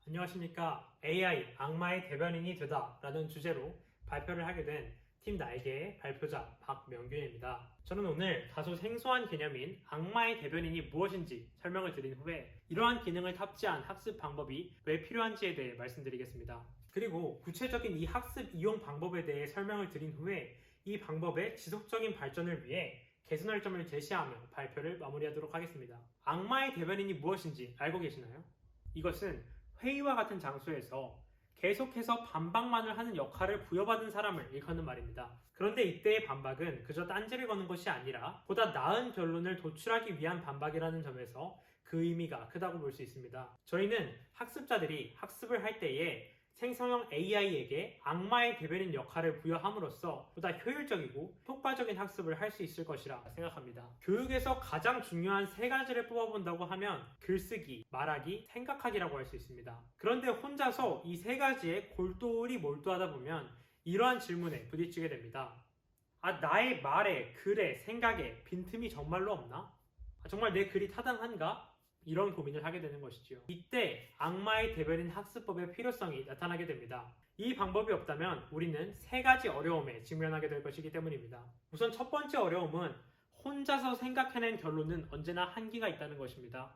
안녕하십니까. AI, 악마의 대변인이 되다 라는 주제로 발표를 하게 된 팀 날개의 발표자 박명균입니다. 저는 오늘 다소 생소한 개념인 악마의 대변인이 무엇인지 설명을 드린 후에 이러한 기능을 탑재한 학습 방법이 왜 필요한지에 대해 말씀드리겠습니다. 그리고 구체적인 이 학습 이용 방법에 대해 설명을 드린 후에 이 방법의 지속적인 발전을 위해 개선할 점을 제시하며 발표를 마무리하도록 하겠습니다. 악마의 대변인이 무엇인지 알고 계시나요? 이것은 회의와 같은 장소에서 계속해서 반박만을 하는 역할을 부여받은 사람을 일컫는 말입니다. 그런데 이때의 반박은 그저 딴지를 거는 것이 아니라 보다 나은 결론을 도출하기 위한 반박이라는 점에서 그 의미가 크다고 볼 수 있습니다. 저희는 학습자들이 학습을 할 때에 생성형 AI에게 악마의 대변인 역할을 부여함으로써 보다 효율적이고 효과적인 학습을 할 수 있을 것이라 생각합니다. 교육에서 가장 중요한 세 가지를 뽑아본다고 하면 글쓰기, 말하기, 생각하기라고 할 수 있습니다. 그런데 혼자서 이 세 가지에 골똘히 몰두하다 보면 이러한 질문에 부딪히게 됩니다. 나의 말에, 글에, 생각에 빈틈이 정말로 없나? 정말 내 글이 타당한가? 이런 고민을 하게 되는 것이지요. 이때 악마의 대변인 학습법의 필요성이 나타나게 됩니다. 이 방법이 없다면 우리는 세 가지 어려움에 직면하게 될 것이기 때문입니다. 우선 첫 번째 어려움은 혼자서 생각해낸 결론은 언제나 한계가 있다는 것입니다.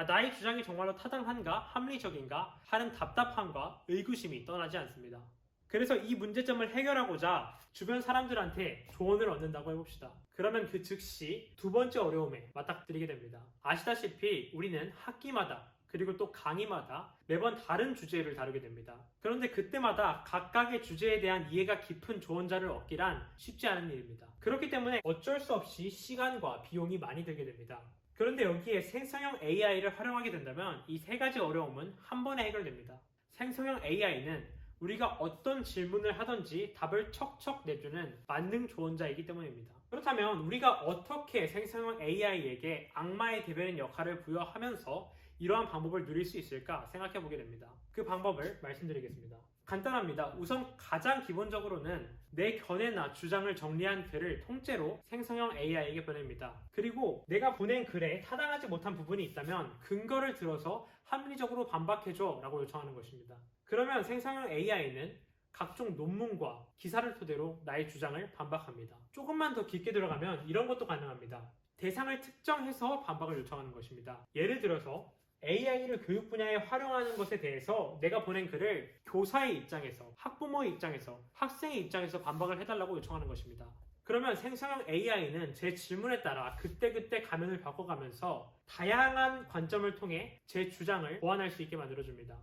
나의 주장이 정말로 타당한가? 합리적인가? 하는 답답함과 의구심이 떠나지 않습니다. 그래서 이 문제점을 해결하고자 주변 사람들한테 조언을 얻는다고 해봅시다. 그러면 그 즉시 두 번째 어려움에 맞닥뜨리게 됩니다. 아시다시피 우리는 학기마다 그리고 또 강의마다 매번 다른 주제를 다루게 됩니다. 그런데 그때마다 각각의 주제에 대한 이해가 깊은 조언자를 얻기란 쉽지 않은 일입니다. 그렇기 때문에 어쩔 수 없이 시간과 비용이 많이 들게 됩니다. 그런데 여기에 생성형 AI를 활용하게 된다면 이 세 가지 어려움은 한 번에 해결됩니다. 생성형 AI는 우리가 어떤 질문을 하든지 답을 척척 내주는 만능 조언자이기 때문입니다. 그렇다면 우리가 어떻게 생성형 AI에게 악마의 대변인 역할을 부여하면서 이러한 방법을 누릴 수 있을까 생각해 보게 됩니다. 그 방법을 말씀드리겠습니다. 간단합니다. 우선 가장 기본적으로는 내 견해나 주장을 정리한 글을 통째로 생성형 AI에게 보냅니다. 그리고 내가 보낸 글에 타당하지 못한 부분이 있다면 근거를 들어서 합리적으로 반박해줘 라고 요청하는 것입니다. 그러면 생성형 AI는 각종 논문과 기사를 토대로 나의 주장을 반박합니다. 조금만 더 깊게 들어가면 이런 것도 가능합니다. 대상을 특정해서 반박을 요청하는 것입니다. 예를 들어서 AI를 교육 분야에 활용하는 것에 대해서 내가 보낸 글을 교사의 입장에서, 학부모의 입장에서, 학생의 입장에서 반박을 해달라고 요청하는 것입니다. 그러면 생성형 AI는 제 질문에 따라 그때그때 가면을 바꿔가면서 다양한 관점을 통해 제 주장을 보완할 수 있게 만들어줍니다.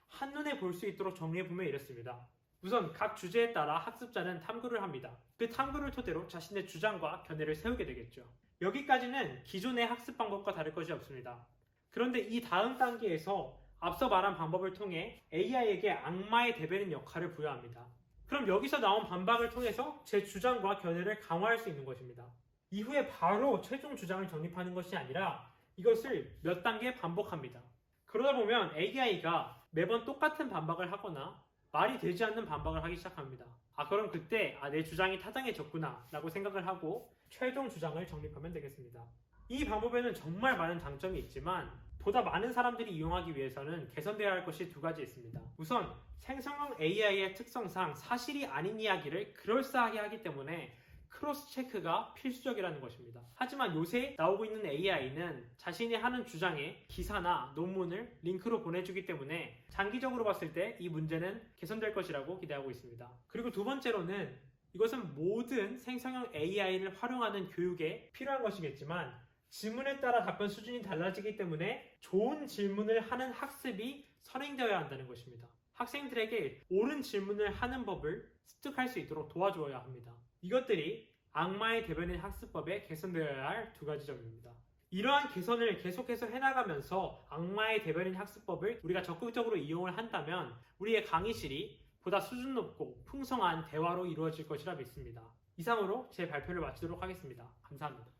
한눈에 볼 수 있도록 정리해보면 이렇습니다. 우선 각 주제에 따라 학습자는 탐구를 합니다. 그 탐구를 토대로 자신의 주장과 견해를 세우게 되겠죠. 여기까지는 기존의 학습 방법과 다를 것이 없습니다. 그런데 이 다음 단계에서 앞서 말한 방법을 통해 AI에게 악마의 대변인 역할을 부여합니다. 그럼 여기서 나온 반박을 통해서 제 주장과 견해를 강화할 수 있는 것입니다. 이후에 바로 최종 주장을 정립하는 것이 아니라 이것을 몇 단계 반복합니다. 그러다 보면 AI가 매번 똑같은 반박을 하거나 말이 되지 않는 반박을 하기 시작합니다. 그럼 그때 내 주장이 타당해졌구나 라고 생각을 하고 최종 주장을 정립하면 되겠습니다. 이 방법에는 정말 많은 장점이 있지만 보다 많은 사람들이 이용하기 위해서는 개선되어야 할 것이 두 가지 있습니다. 우선 생성형 AI의 특성상 사실이 아닌 이야기를 그럴싸하게 하기 때문에 크로스 체크가 필수적이라는 것입니다. 하지만 요새 나오고 있는 AI는 자신이 하는 주장에 기사나 논문을 링크로 보내주기 때문에 장기적으로 봤을 때 이 문제는 개선될 것이라고 기대하고 있습니다. 그리고 두 번째로는 이것은 모든 생성형 AI를 활용하는 교육에 필요한 것이겠지만 질문에 따라 답변 수준이 달라지기 때문에 좋은 질문을 하는 학습이 선행되어야 한다는 것입니다. 학생들에게 옳은 질문을 하는 법을 습득할 수 있도록 도와주어야 합니다. 이것들이 악마의 대변인 학습법에 개선되어야 할 두 가지 점입니다. 이러한 개선을 계속해서 해나가면서 악마의 대변인 학습법을 우리가 적극적으로 이용을 한다면 우리의 강의실이 보다 수준 높고 풍성한 대화로 이루어질 것이라 믿습니다. 이상으로 제 발표를 마치도록 하겠습니다. 감사합니다.